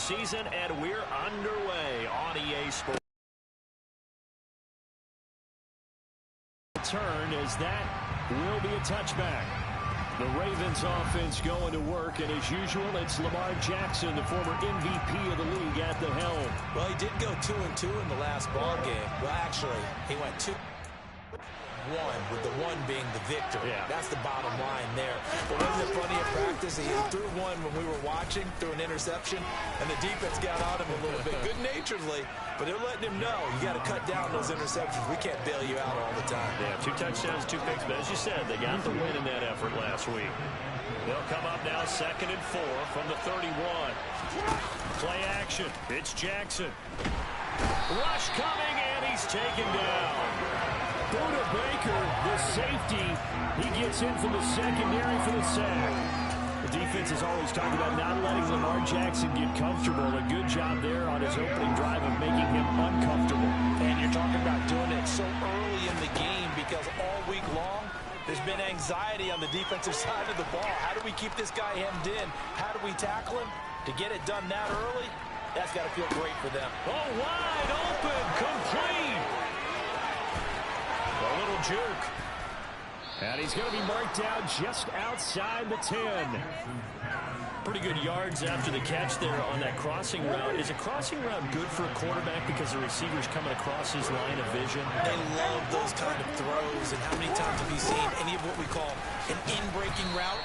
season, and we're underway on EA Sports. Turn as that will be a touchback. The Ravens offense going to work, and as usual, it's Lamar Jackson, the former MVP of the league, at the helm. Well, he did go 2-2 in the last ball game. Well, actually, he went 2-1, with the one being the victor. Yeah. That's the bottom line there. But wasn't it funny at practice? He threw one when we were watching, threw an interception, and the defense got on him a little bit, good-naturedly. But they're letting him know, you got to cut down those interceptions. We can't bail you out all the time. Yeah, 2 touchdowns, 2 picks. But as you said, they got the win in that effort last week. They'll come up now 2nd and 4 from the 31. Play action. It's Jackson. Rush coming, and he's taken down. Buda Baker, the safety, he gets in from the secondary for the sack. The defense has always talked about not letting Lamar Jackson get comfortable. A good job there on his opening drive of making him uncomfortable. And you're talking about doing it so early in the game because all week long there's been anxiety on the defensive side of the ball. How do we keep this guy hemmed in? How do we tackle him? To get it done that early, that's got to feel great for them. Oh, wide open, complete. A little jerk. And he's going to be marked down just outside the 10. Pretty good yards after the catch there on that crossing route. Is a crossing route good for a quarterback because the receiver's coming across his line of vision? They love those kind of throws. And how many times have you seen any of what we call an in-breaking route?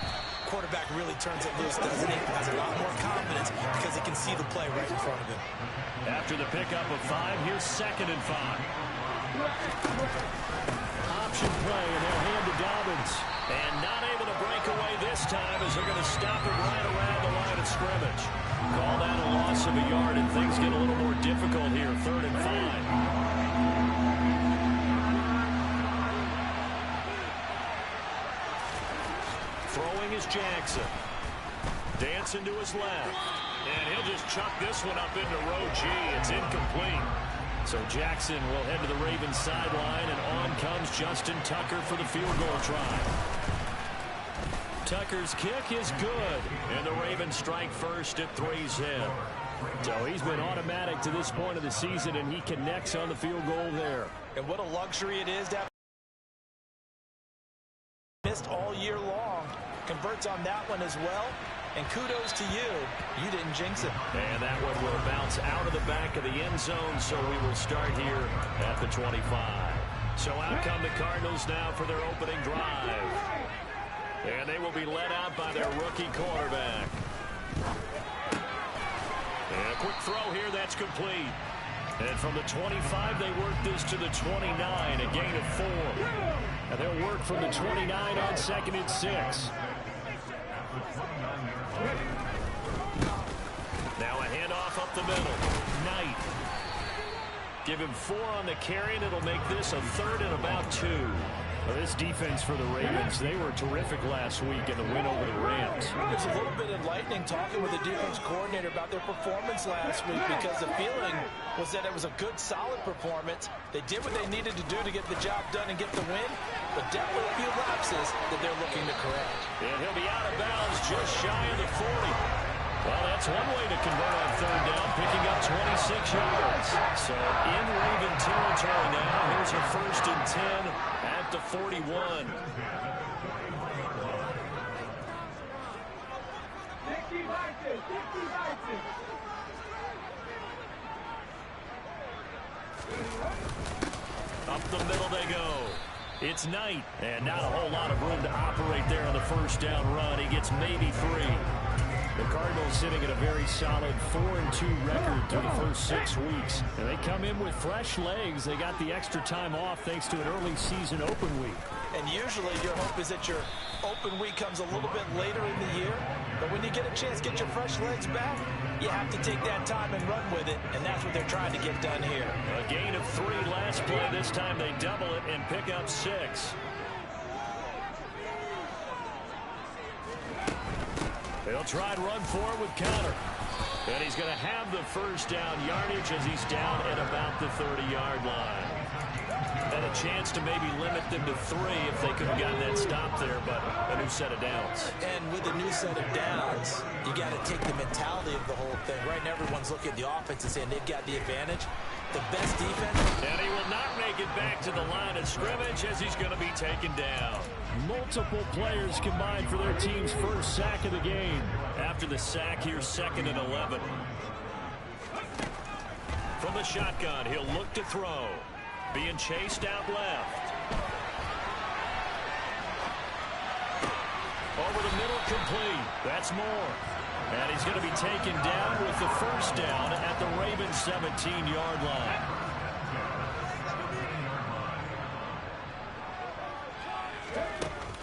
Quarterback really turns it loose, doesn't he? Has a lot more confidence because he can see the play right in front of him. After the pickup of 5, here's 2nd and 5. Option play, and they'll hand to Dobbins. And not able to break away this time as they're going to stop him right around the line of scrimmage. Call that a loss of a yard, and things get a little more difficult here, 3rd and 5. Throwing is Jackson. Dancing to his left. And he'll just chuck this one up into row G. It's incomplete. So Jackson will head to the Ravens sideline, and on comes Justin Tucker for the field goal try. Tucker's kick is good, and the Ravens strike first at 3's head. So he's been automatic to this point of the season, and he connects on the field goal there. And what a luxury it is to have missed all year long. Converts on that one as well. And kudos to you. You didn't jinx it. And that one will bounce out of the back of the end zone, so we will start here at the 25. So out come the Cardinals now for their opening drive. And they will be led out by their rookie quarterback. And a quick throw here, that's complete. And from the 25, they work this to the 29, a gain of 4. And they'll work from the 29 on 2nd and 6. Now a handoff up the middle. Knight. Give him 4 on the carry, and it'll make this a 3rd and about 2. Well, this defense for the Ravens, they were terrific last week in the win over the Rams. It's a little bit enlightening talking with the defense coordinator about their performance last week because the feeling was that it was a good, solid performance. They did what they needed to do to get the job done and get the win, but definitely a few lapses that they're looking to correct. And he'll be out of bounds just shy of the 40. Well, that's one way to convert on 3rd down, picking up 26 yards. So in Raven territory now, here's a 1st and 10 at the 41. Up the middle they go. It's Knight, and not a whole lot of room to operate there on the 1st down run. He gets maybe 3. The Cardinals sitting at a very solid 4-2 record through the first 6 weeks. And they come in with fresh legs. They got the extra time off thanks to an early season open week. And usually your hope is that your open week comes a little bit later in the year. But when you get a chance to get your fresh legs back, you have to take that time and run with it. And that's what they're trying to get done here. A gain of 3 last play. This time they double it and pick up 6. They'll try and run forward with Conner. And he's going to have the 1st down yardage as he's down at about the 30-yard line. And a chance to maybe limit them to 3 if they could have gotten that stop there, but a new set of downs. And with a new set of downs, you got to take the mentality of the whole thing. Right now, everyone's looking at the offense and saying they've got the advantage. The best defense. And he will not make it back to the line of scrimmage as he's going to be taken down. Multiple players combined for their team's first sack of the game. After the sack, here's 2nd and 11. From the shotgun, he'll look to throw. Being chased out left. Over the middle, complete. That's more. And he's going to be taken down with the first down at the Ravens' 17-yard line.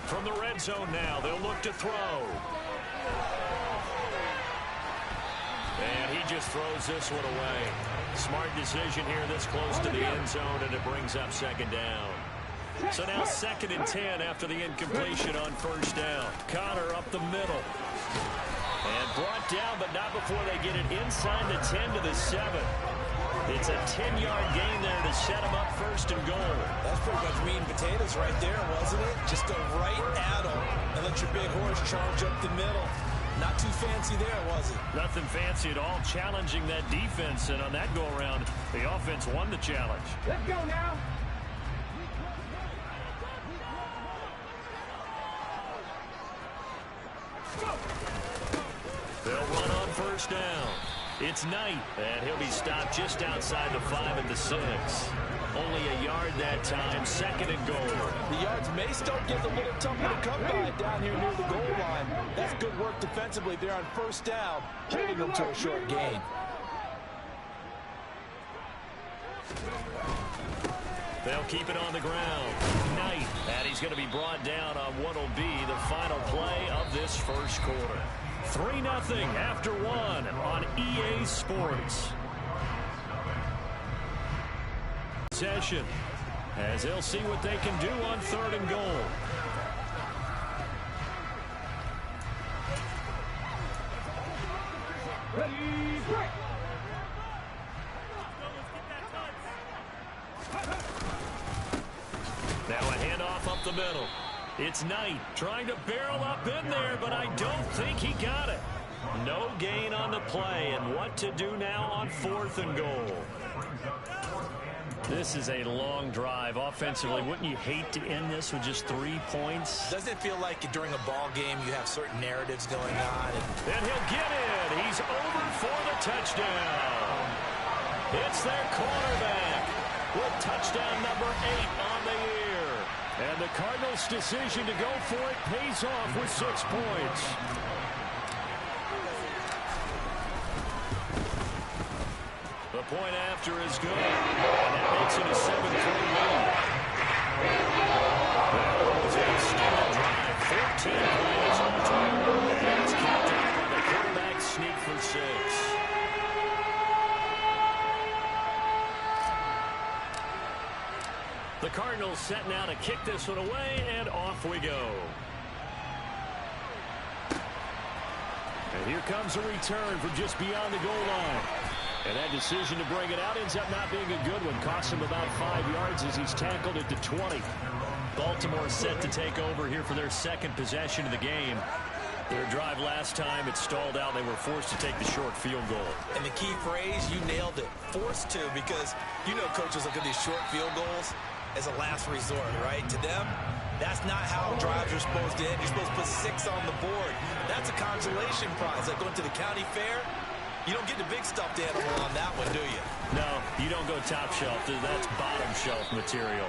From the red zone now, they'll look to throw. And he just throws this one away. Smart decision here this close to the end zone, and it brings up 2nd down. So now 2nd and 10 after the incompletion on first down. Connor up the middle. And brought down, but not before they get it inside the 10 to the 7. It's a 10-yard gain there to set them up 1st and goal. That's pretty much meat and potatoes right there, wasn't it? Just go right at them and let your big horse charge up the middle. Not too fancy there, was it? Nothing fancy at all, challenging that defense. And on that go-around, the offense won the challenge. Let's go now. They'll run on first down. It's Knight, and he'll be stopped just outside the 5 and the 6. Only a yard that time, 2nd and goal. The yards may start getting a little tougher to come by down here near the goal line. That's good work defensively there on first down, holding them to a short gain. They'll keep it on the ground. Knight, and he's going to be brought down on what will be the final play of this first quarter. 3-0 after 1 on EA Sports. Possession as they'll see what they can do on 3rd and goal. Ready, break. Now a handoff up the middle. It's Knight trying to barrel up in there, but I don't think he got it. No gain on the play, and what to do now on 4th and goal. This is a long drive offensively. Wouldn't you hate to end this with just 3 points? Doesn't it feel like during a ball game you have certain narratives going on? And he'll get it. He's over for the touchdown. It's their quarterback with touchdown number 8 on the year. And the Cardinals' decision to go for it pays off with 6 points. The point after is good, and that makes it a 7-3 lead. That was a stunning drive, 14 plays on total, and it's capped off by the quarterback sneak for 6. The Cardinals set now to kick this one away, and off we go. And here comes a return from just beyond the goal line. And that decision to bring it out ends up not being a good one. Costs him about 5 yards as he's tackled at the 20. Baltimore set to take over here for their 2nd possession of the game. Their drive last time, it stalled out. They were forced to take the short field goal. And the key phrase, you nailed it, forced to, because you know coaches look at these short field goals as a last resort, right? To them, that's not how drives are supposed to end. You're supposed to put 6 on the board. That's a consolation prize. Like going to the county fair, you don't get the big stuffed animal on that one, do you? No, you don't go top shelf. That's bottom shelf material.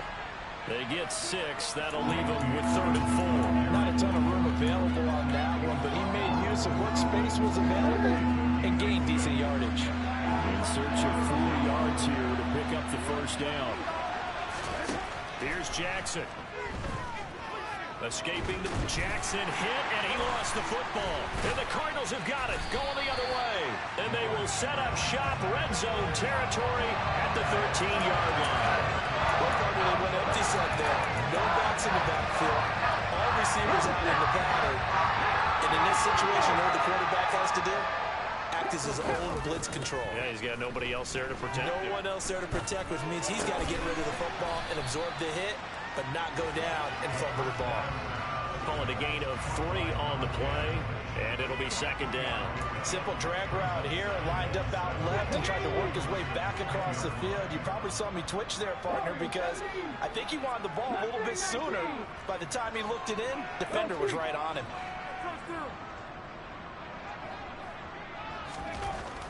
They get 6. That'll leave them with 3rd and 4. Not a ton of room available on that one, but he made use of what space was available and gained decent yardage. In search of 4 yards here to pick up the first down. Here's Jackson. Escaping the Jackson hit, and he lost the football. And the Cardinals have got it, going the other way. And they will set up shop, red zone territory at the 13-yard line. What part of they went empty set there? No backs in the backfield. All receivers out in the pattern. And in this situation, what the quarterback has to do? Act as his own blitz control. Yeah, he's got nobody else there to protect him. No one else there to protect, which means he's got to get rid of the football and absorb absorb the hit, but not go down and fumble the ball. Calling a gain of 3 on the play, and it'll be second down. Simple drag route here, lined up out left and tried to work his way back across the field. You probably saw me twitch there, partner, because I think he wanted the ball a little bit sooner. By the time he looked it in, defender was right on him.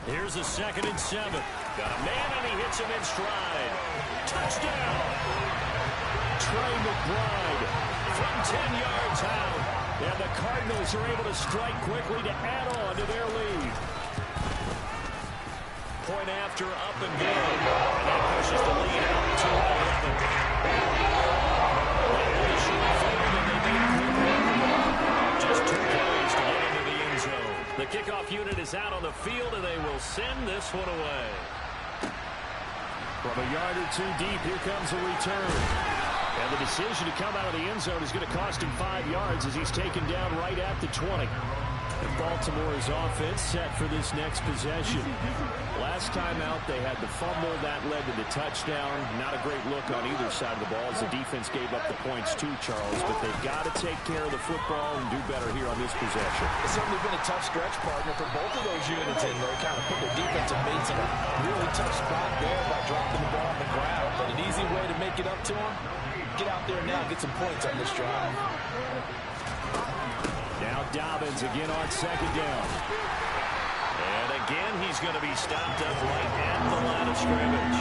Here's a 2nd and 7. Got a man, and he hits him in stride. Touchdown! Trey McBride from 10 yards out. And the Cardinals are able to strike quickly to add on to their lead. Point after, up and good. And that pushes the lead out to 11. Just 2 plays to get into the end zone. The kickoff unit is out on the field, and they will send this one away. From a yard or 2 deep, here comes a return. And the decision to come out of the end zone is going to cost him 5 yards as he's taken down right at the 20. And Baltimore's offense set for this next possession. Last time out, they had the fumble. That led to the touchdown. Not a great look on either side of the ball as the defense gave up the points too, Charles. But they've got to take care of the football and do better here on this possession. It's certainly been a tough stretch, partner, for both of those units in there. Kind of put their defensive mates in a really tough spot there by dropping the ball on the ground. But an easy way to make it up to them. Get out there now and get some points on this drive. Now Dobbins again on 2nd down. And again, he's going to be stopped up right at the line of scrimmage.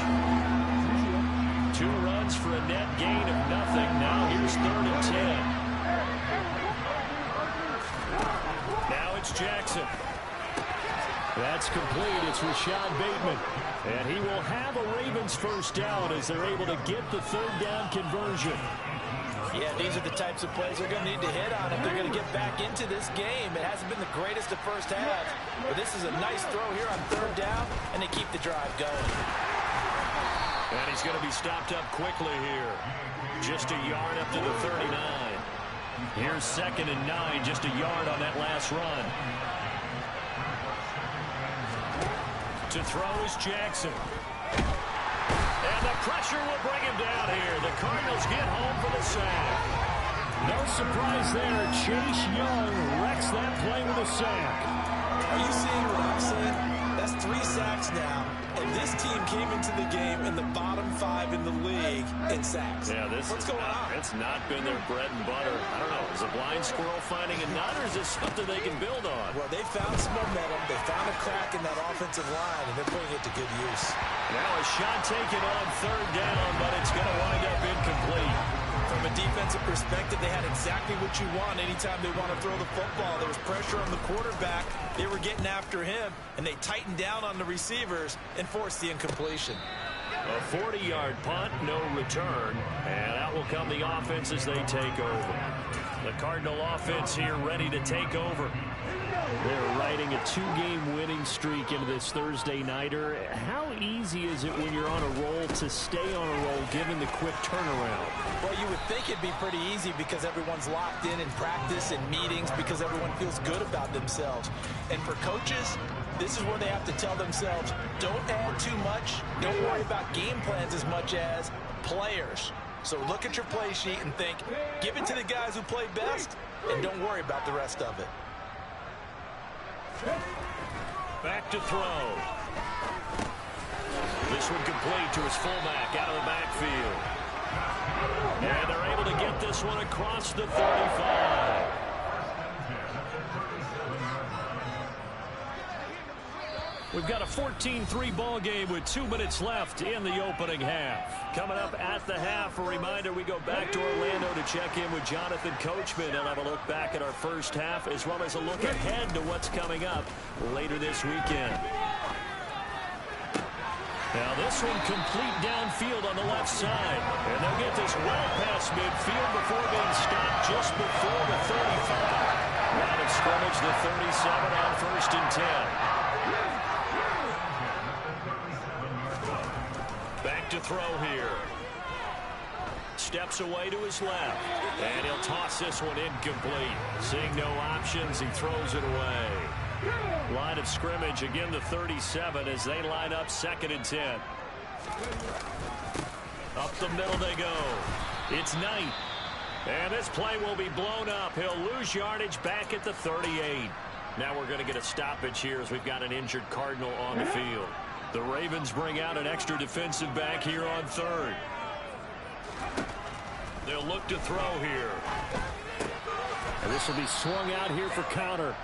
2 runs for a net gain of nothing. Now here's 3rd and 10. Now it's Jackson. That's complete. It's Rashad Bateman. And he will have a Ravens first down as they're able to get the 3rd down conversion. Yeah, these are the types of plays they're going to need to hit on if they're going to get back into this game. It hasn't been the greatest of first halves, but this is a nice throw here on 3rd down, and they keep the drive going. And he's going to be stopped up quickly here. Just a yard up to the 39. Here's 2nd and 9, just a yard on that last run. To throw is Jackson. And the pressure will bring him down here. The Cardinals get home for the sack. No surprise there. Chase Young wrecks that play with a sack. Are you seeing what I'm seeing? That's 3 sacks now. And this team came into the game in the bottom 5 in the league in sacks. Yeah, what's going on? It's not been their bread and butter. I don't know. Is a blind squirrel finding a nut, or is this something they can build on? Well, they found some momentum. They found a crack in that offensive line, and they're putting it to good use. Now a shot taken on 3rd down, but it's going to wind up incomplete. From a defensive perspective, they had exactly what you want anytime they want to throw the football. There was pressure on the quarterback. They were getting after him, and they tightened down on the receivers and forced the incompletion. A 40-yard punt, no return, and out will come the offense as they take over. The Cardinal offense here ready to take over. They're riding a 2-game winning streak into this Thursday nighter. How easy is it when you're on a roll to stay on a roll given the quick turnaround? Well, you would think it'd be pretty easy because everyone's locked in practice and meetings because everyone feels good about themselves. And for coaches, this is where they have to tell themselves, don't add too much. Don't worry about game plans as much as players. So look at your play sheet and think, give it to the guys who play best, and don't worry about the rest of it. Back to throw. This one complete to his fullback out of the backfield. And they're able to get this one across the 35. We've got a 14-3 ball game with 2 minutes left in the opening half. Coming up at the half, a reminder, we go back to Orlando to check in with Jonathan Coachman and have a look back at our first half as well as a look ahead to what's coming up later this weekend. Now this one complete downfield on the left side. And they'll get this well past midfield before being stopped just before the 35. Line of scrimmage, the 37 on 1st and 10. Back to throw here. Steps away to his left. And he'll toss this one incomplete. Seeing no options, he throws it away. Line of scrimmage, again the 37 as they line up 2nd and 10. Up the middle they go. It's Knight. And this play will be blown up. He'll lose yardage back at the 38. Now we're going to get a stoppage here as we've got an injured Cardinal on the field. The Ravens bring out an extra defensive back here on third. They'll look to throw here. And this will be swung out here for counter.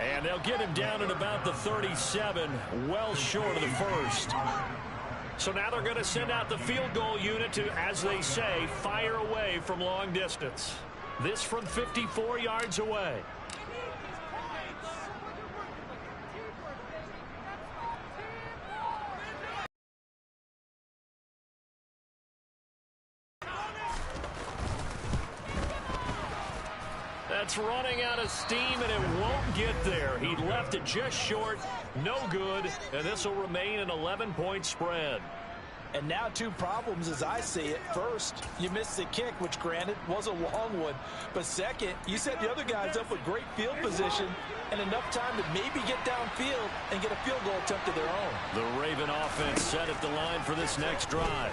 And they'll get him down at about the 37, well short of the first. So now they're going to send out the field goal unit to, as they say, fire away from long distance. This from 54 yards away. That's running out of steam, and it won't get there. He left it just short, no good, and this will remain an 11-point spread. And now two problems as I see it. First, you missed the kick, which granted was a long one. But second, you set the other guys up with great field position and enough time to maybe get downfield and get a field goal attempt of their own. The Raven offense set at the line for this next drive.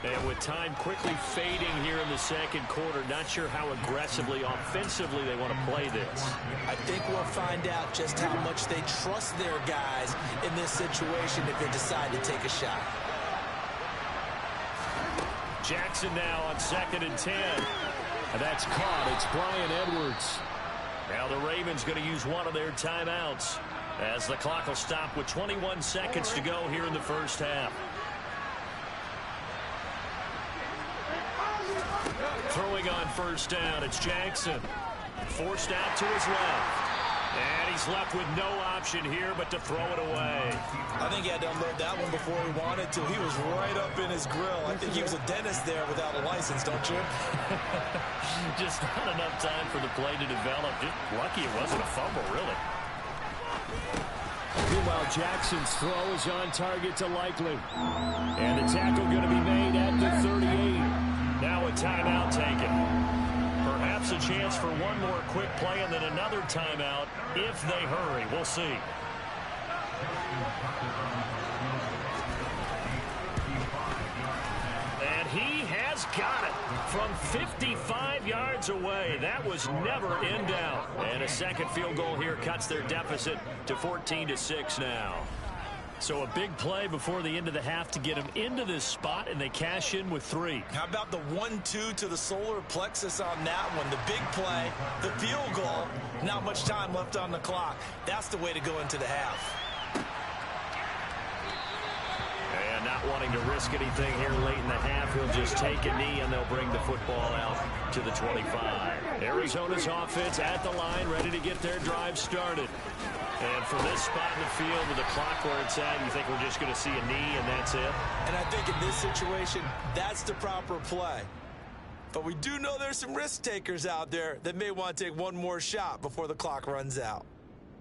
And with time quickly fading here in the second quarter, not sure how aggressively, offensively they want to play this. I think we'll find out just how much they trust their guys in this situation if they decide to take a shot. Jackson now on 2nd and 10. And that's caught. It's Brian Edwards. Now the Ravens going to use one of their timeouts as the clock will stop with 21 seconds to go here in the first half. Throwing on first down, it's Jackson. Forced out to his left. And he's left with no option here but to throw it away. I think he had to unload that one before he wanted to. He was right up in his grill. I think he was a dentist there without a license, don't you? Just not enough time for the play to develop. Just lucky it wasn't a fumble, really. Meanwhile, Jackson's throw is on target to Likely. And the tackle going to be made at the 38. Now a timeout taken. Perhaps a chance for one more quick play and then another timeout if they hurry. We'll see. And he has got it from 55 yards away. That was never in doubt. And a second field goal here cuts their deficit to 14-6 now. So a big play before the end of the half to get them into this spot, and they cash in with 3. How about the 1-2 to the solar plexus on that one? The big play, the field goal, not much time left on the clock. That's the way to go into the half. And not wanting to risk anything here late in the half, he'll just take a knee, and they'll bring the football out to the 25. Arizona's offense at the line, ready to get their drive started. And from this spot in the field with the clock where it's at, you think we're just going to see a knee and that's it? And I think in this situation, that's the proper play. But we do know there's some risk takers out there that may want to take one more shot before the clock runs out.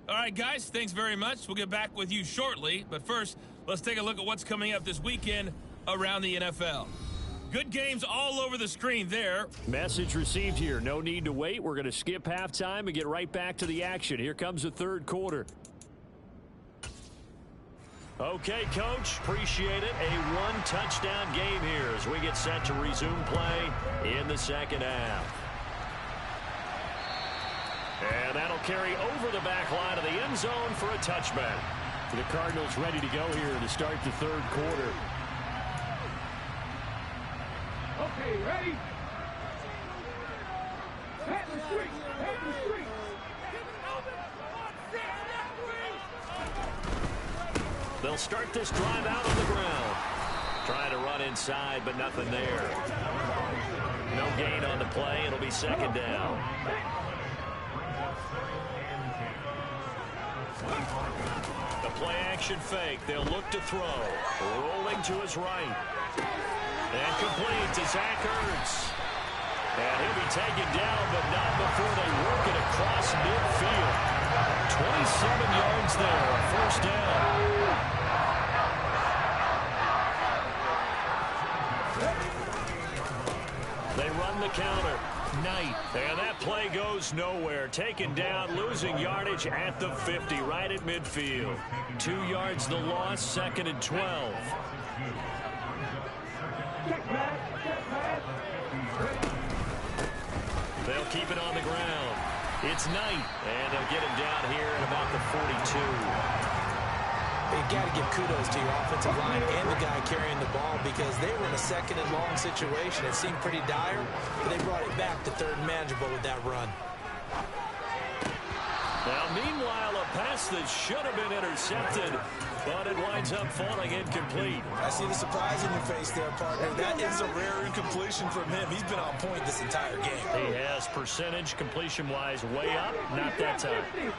All right, guys, thanks very much. We'll get back with you shortly. But first, let's take a look at what's coming up this weekend around the NFL. Good games all over the screen there. Message received here. No need to wait. We're going to skip halftime and get right back to the action. Here comes the third quarter. Okay, Coach. Appreciate it. A one-touchdown game here as we get set to resume play in the second half. And that'll carry over the back line of the end zone for a touchback. The Cardinals ready to go here to start the third quarter. Okay, ready? Head the street, head the street. They'll start this drive out on the ground. Trying to run inside, but nothing there. No gain on the play. It'll be second down. The play action fake. They'll look to throw. Rolling to his right. And complete to Zach Ertz. And he'll be taken down, but not before they work it across midfield. 27 yards there, a first down. They run the counter. Knight. And that play goes nowhere. Taken down, losing yardage at the 50, right at midfield. 2 yards the loss, second and 12. Check back. They'll keep it on the ground. It's Knight, and they'll get him down here at about the 42. You got to give kudos to your offensive line and the guy carrying the ball because they were in a second and long situation. It seemed pretty dire, but they brought it back to third and manageable with that run. Now, meanwhile, a pass that should have been intercepted, but it winds up falling incomplete. I see the surprise in your face there, partner. That is a rare incompletion from him. He's been on point this entire game. He has percentage completion-wise way up, not that time.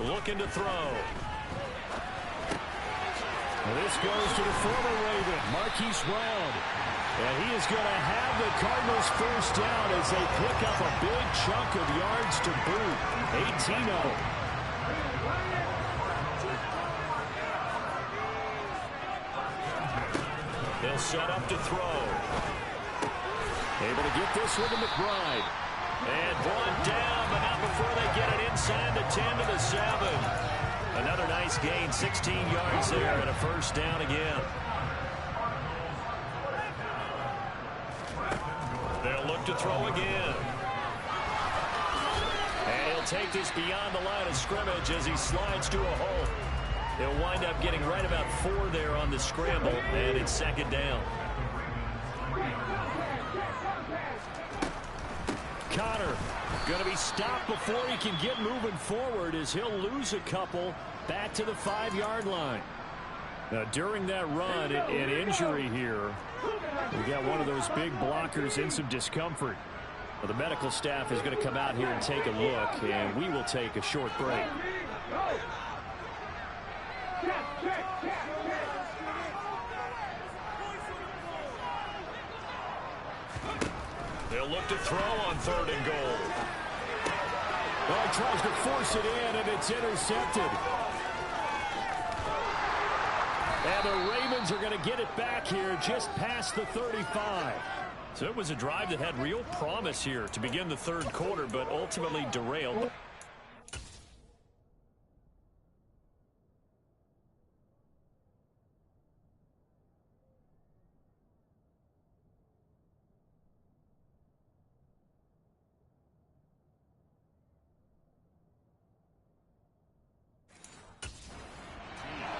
Looking to throw. Well, this goes to the former Raven, Marquise Brown. And he is going to have the Cardinals first down as they pick up a big chunk of yards to boot. 18 of them. They'll set up to throw. Able to get this one to McBride. And brought down, but not before they get it inside the 10 to the 7. Another nice gain, 16 yards there, and a first down again. They'll look to throw again. And he'll take this beyond the line of scrimmage as he slides to a hole. He'll wind up getting right about 4 there on the scramble, and it's second down. Connor going to be stopped before he can get moving forward as he'll lose a couple back to the 5-yard line. Now, during that run, an injury here. We got one of those big blockers in some discomfort. Well, the medical staff is going to come out here and take a look, and we will take a short break. They'll look to throw on 3rd and goal. Well, he tries to force it in, and it's intercepted. And the Ravens are going to get it back here just past the 35. So it was a drive that had real promise here to begin the 3rd quarter, but ultimately derailed.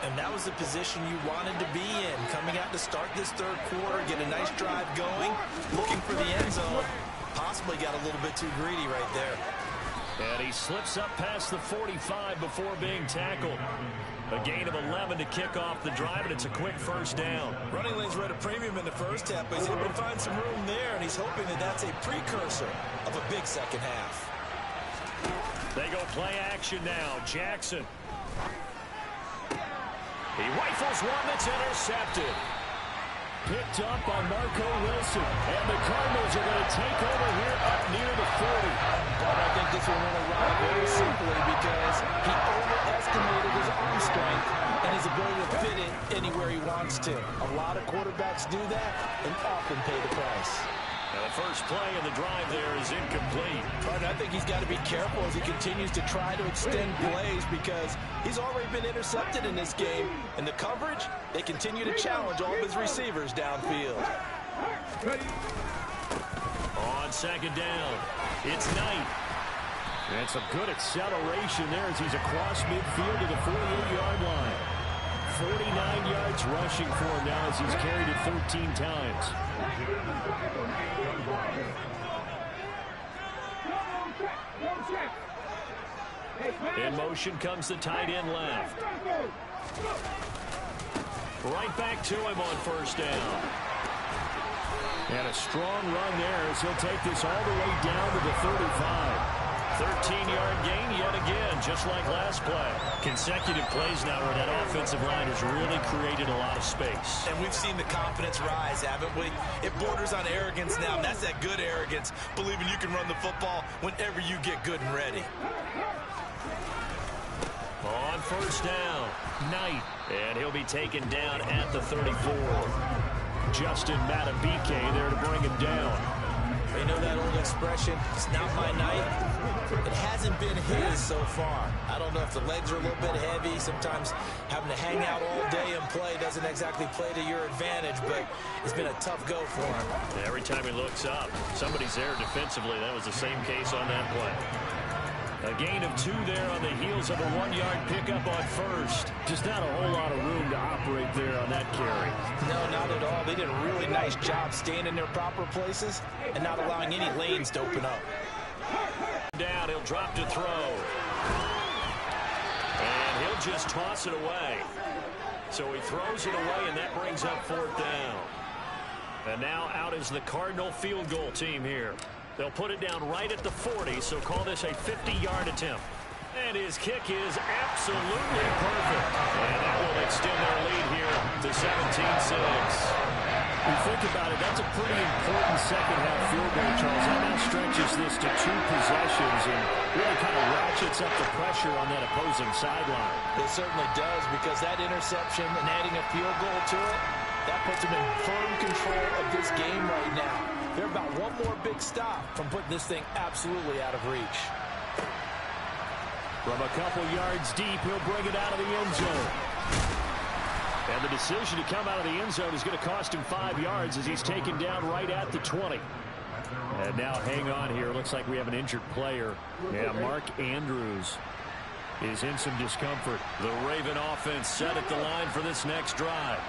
And that was the position you wanted to be in. Coming out to start this 3rd quarter, get a nice drive going, looking for the end zone. Possibly got a little bit too greedy right there. And he slips up past the 45 before being tackled. A gain of 11 to kick off the drive, and it's a quick first down. Running lanes were at a premium in the first half, but he's able to find some room there, and he's hoping that that's a precursor of a big second half. They go play action now. Jackson. He rifles one that's intercepted. Picked up by Marco Wilson. And the Cardinals are going to take over here up near the 40. But I think this will win a ride very simply because he overestimated his arm strength and his ability to fit it anywhere he wants to. A lot of quarterbacks do that and often pay the price. Now the first play of the drive there is incomplete. But I think he's got to be careful as he continues to try to extend plays because he's already been intercepted in this game. And the coverage, they continue to challenge all of his receivers downfield. On second down, it's Knight. And some good acceleration there as he's across midfield to the 48-yard line. 49 yards rushing for him now as he's carried it 13 times. In motion comes the tight end left. Right back to him on first down. And a strong run there as he'll take this all the way down to the 35. 13-yard gain yet again, just like last play. Consecutive plays now where that offensive line has really created a lot of space. And we've seen the confidence rise, haven't we? It borders on arrogance now, and that's that good arrogance, believing you can run the football whenever you get good and ready. On first down, Knight. And he'll be taken down at the 34. Justin Matabike there to bring him down. You know that old expression, it's not my night? It hasn't been his so far. I don't know if the legs are a little bit heavy. Sometimes having to hang out all day and play doesn't exactly play to your advantage, but it's been a tough go for him. Every time he looks up, somebody's there defensively. That was the same case on that play. A gain of 2 there on the heels of a 1-yard pickup on first. Just not a whole lot of room to operate there on that carry. No, not at all. They did a really nice job staying in their proper places and not allowing any lanes to open up. Down, he'll drop to throw. And he'll just toss it away. So he throws it away, and that brings up 4th down. And now out is the Cardinal field goal team here. They'll put it down right at the 40, so call this a 50-yard attempt. And his kick is absolutely perfect. And that will extend their lead here to 17-6. When you think about it, that's a pretty important second-half field goal, Charles. That now stretches this to 2 possessions and really kind of ratchets up the pressure on that opposing sideline. It certainly does, because that interception and adding a field goal to it, that puts them in firm control of this game right now. They're about one more big stop from putting this thing absolutely out of reach. From a couple yards deep, he'll bring it out of the end zone. And the decision to come out of the end zone is going to cost him 5 yards as he's taken down right at the 20. And now hang on here. Looks like we have an injured player. Yeah, Mark Andrews is in some discomfort. The Raven offense set at the line for this next drive.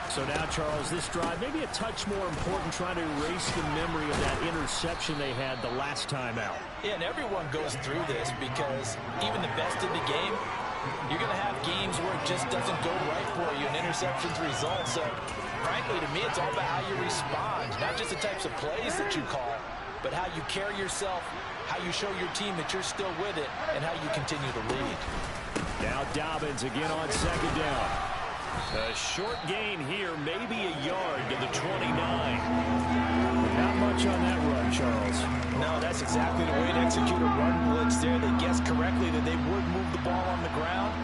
So now, Charles, this drive maybe a touch more important, trying to erase the memory of that interception they had the last time out. Yeah, and everyone goes through this because even the best in the game, you're going to have games where it just doesn't go right for you and interceptions result. So, frankly, to me, it's all about how you respond, not just the types of plays that you call, but how you carry yourself, how you show your team that you're still with it, and how you continue to lead. Now Dobbins again on second down. A short gain here, maybe a yard to the 29. Not much on that run, Charles. No, that's exactly the way to execute a run blitz there. They guessed correctly that they would move the ball on the ground,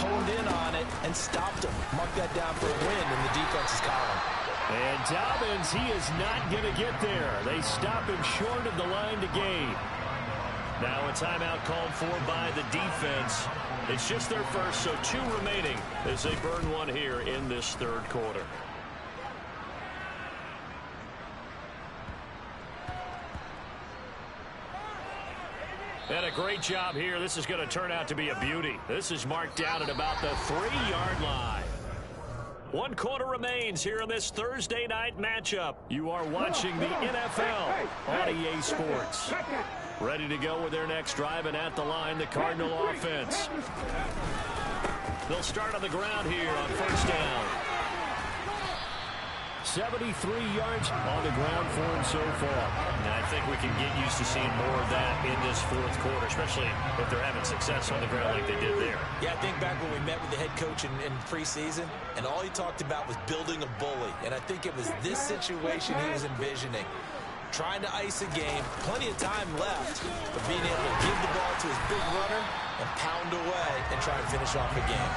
honed in on it, and stopped them. Mark that down for a win in the defense's column. And Dobbins, he is not going to get there. They stop him short of the line to gain. Now a timeout called for by the defense. It's just their first, so 2 remaining as they burn one here in this third quarter. And a great job here. This is going to turn out to be a beauty. This is marked down at about the 3-yard line. 1 quarter remains here in this Thursday night matchup. You are watching the NFL on EA Sports. Ready to go with their next drive, and at the line, the Cardinal offense. They'll start on the ground here on first down. 73 yards on the ground for him so far. And I think we can get used to seeing more of that in this fourth quarter, especially if they're having success on the ground like they did there. Yeah, I think back when we met with the head coach in preseason, and all he talked about was building a bully. And I think it was this situation he was envisioning. Trying to ice a game, plenty of time left, but being able to give the ball to his big runner and pound away and try and finish off the game.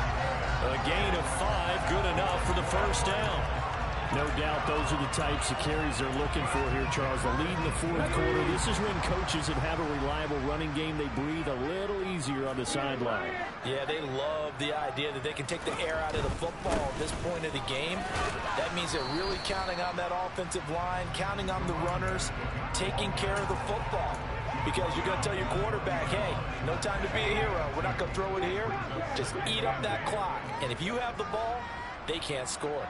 A gain of 5, good enough for the first down. No doubt those are the types of carries they're looking for here, Charles. The lead in the fourth quarter. This is when coaches that have a reliable running game, they breathe a little easier on the sideline. Yeah, they love the idea that they can take the air out of the football at this point of the game. That means they're really counting on that offensive line, counting on the runners, taking care of the football. Because you're going to tell your quarterback, hey, no time to be a hero. We're not going to throw it here. Just eat up that clock. And if you have the ball, they can't score.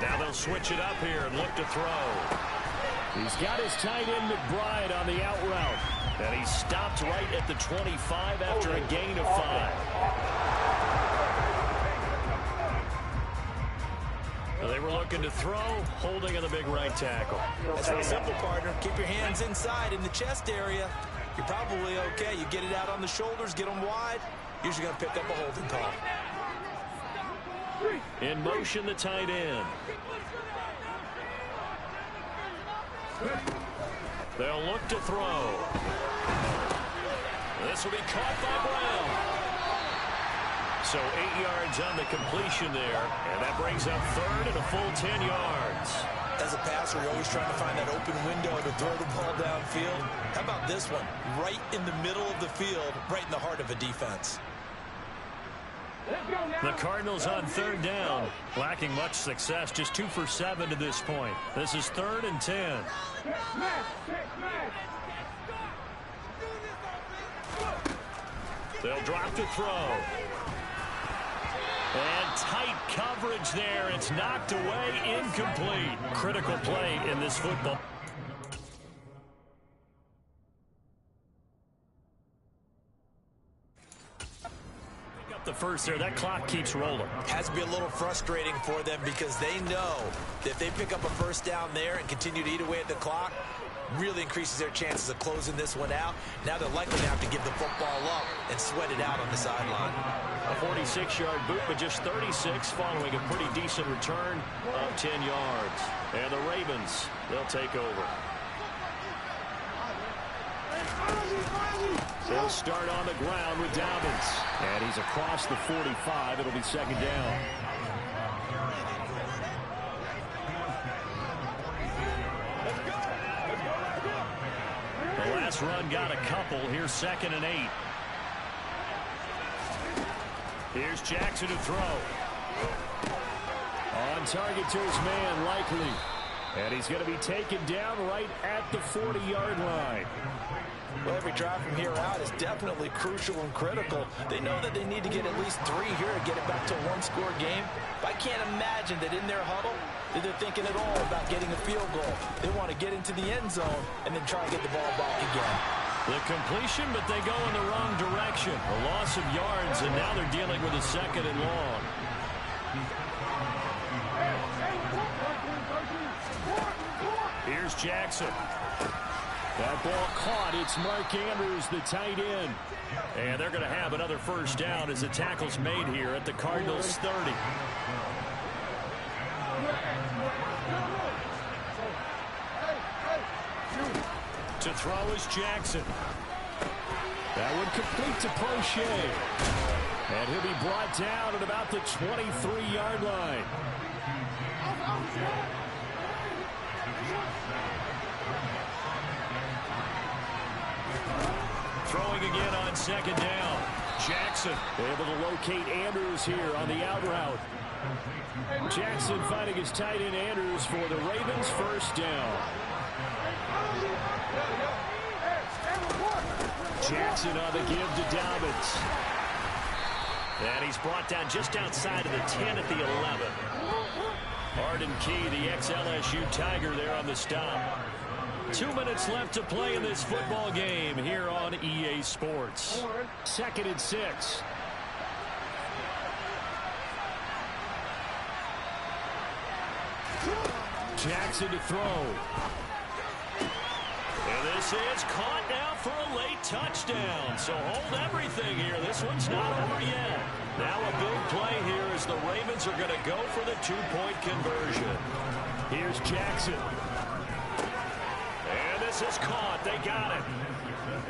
Now they'll switch it up here and look to throw. He's got his tight end McBride on the out route. And he stopped right at the 25 after a gain of 5. They were looking to throw, holding on the big right tackle. That's real simple, partner. Keep your hands inside in the chest area. You're probably okay. You get it out on the shoulders, get them wide. Usually going to pick up a holding call. In motion, the tight end. They'll look to throw. This will be caught by So 8 yards on the completion there, and that brings up third and a full 10 yards. As a passer, you're always trying to find that open window to throw the ball downfield. How about this one? Right in the middle of the field, right in the heart of a defense. The Cardinals on third down, lacking much success, just 2 for 7 to this point. This is 3rd and 10. They'll drop to throw. And tight coverage there. It's knocked away, incomplete. Critical play in this football. Pick up the first there. That clock keeps rolling. Has to be a little frustrating for them because they know that if they pick up a first down there and continue to eat away at the clock, really increases their chances of closing this one out. Now they're likely to have to give the football up and sweat it out on the sideline. A 46-yard boot, but just 36 following a pretty decent return of 10 yards. And the Ravens, they'll take over. They'll start on the ground with Dobbins. And he's across the 45. It'll be second down. The last run got a couple. Here's 2nd and 8. Here's Jackson to throw. On target to his man, Likely. And he's going to be taken down right at the 40-yard line. Well, every drive from here out is definitely crucial and critical. They know that they need to get at least 3 here to get it back to a one-score game. But I can't imagine that in their huddle that they're thinking at all about getting a field goal. They want to get into the end zone and then try to get the ball back again. The completion, but they go in the wrong direction. A loss of yards, and now they're dealing with a 2nd and long. Here's Jackson. That ball caught. It's Mark Andrews, the tight end. And they're going to have another first down as the tackle's made here at the Cardinals' 30. To throw is Jackson. That would complete to Prochet. And he'll be brought down at about the 23-yard line. Throwing again on 2nd down. Jackson able to locate Andrews here on the out route. Jackson finding his tight end Andrews for the Ravens' first down. Jackson on the give to Dobbins. And he's brought down just outside of the 10 at the 11. Arden Key, the ex-LSU Tiger, there on the stop. 2 minutes left to play in this football game here on EA Sports. 2nd and 6. Jackson to throw. And this is caught now for a late touchdown. So hold everything here. This one's not over yet. Now a big play here as the Ravens are going to go for the 2-point conversion. Here's Jackson. And this is caught. They got it.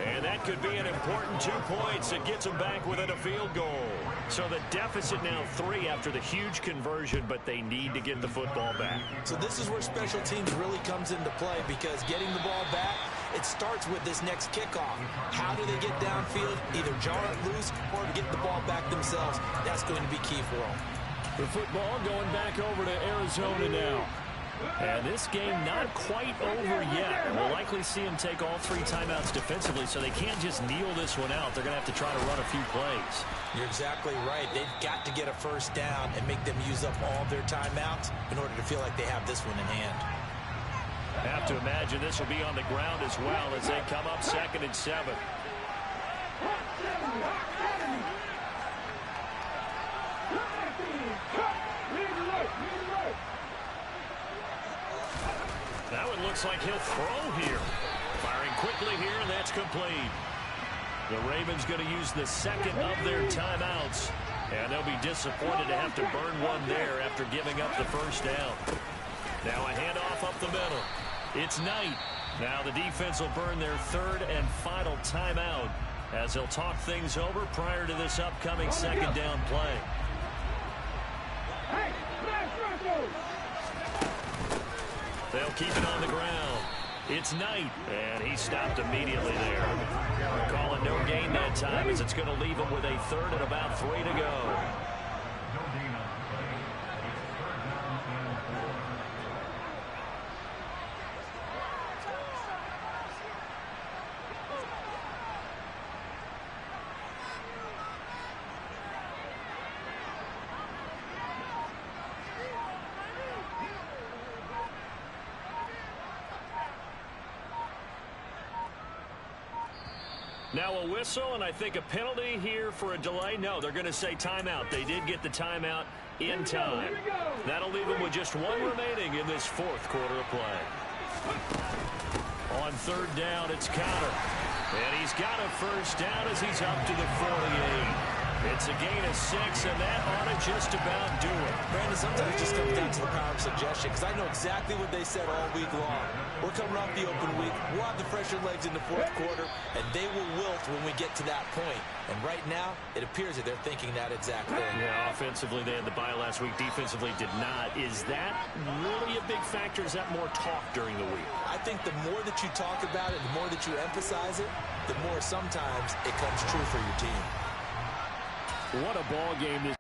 And that could be an important 2 points that gets them back within a field goal. So the deficit now 3 after the huge conversion, but they need to get the football back. So this is where special teams really comes into play because getting the ball back, it starts with this next kickoff. How do they get downfield? Either jar it loose or get the ball back themselves. That's going to be key for them. The football going back over to Arizona now. And this game not quite over yet. We'll likely see them take all 3 timeouts defensively, so they can't just kneel this one out. They're going to have to try to run a few plays. You're exactly right. They've got to get a first down and make them use up all of their timeouts in order to feel like they have this one in hand. Have to imagine this will be on the ground as well as they come up 2nd and 7. Now it looks like he'll throw here. Firing quickly here, and that's complete. The Ravens going to use the 2nd of their timeouts. And they'll be disappointed to have to burn one there after giving up the first down. Now a handoff up the middle. It's Knight. Now the defense will burn their 3rd and final timeout as he'll talk things over prior to this upcoming second down play. Hey, smash Rocco! They'll keep it on the ground. It's Knight, and he stopped immediately there. Calling no gain that time as it's going to leave him with a third and about 3 to go. Now a whistle, and I think a penalty here for a delay. No, they're going to say timeout. They did get the timeout in time. That'll leave them with just one remaining in this fourth quarter of play. On third down, it's Connor. And he's got a first down as he's up to the 48. It's a gain of 6, and that ought to just about do it. Brandon, sometimes it just comes down to the power of suggestion, because I know exactly what they said all week long. We're coming off the open week. We'll have the fresher legs in the fourth quarter, and they will wilt when we get to that point. And right now, it appears that they're thinking that exact thing. Yeah, offensively, they had the bye last week. Defensively, did not. Is that really a big factor? Is that more talk during the week? I think the more that you talk about it, the more that you emphasize it, the more sometimes it comes true for your team. What a ball game this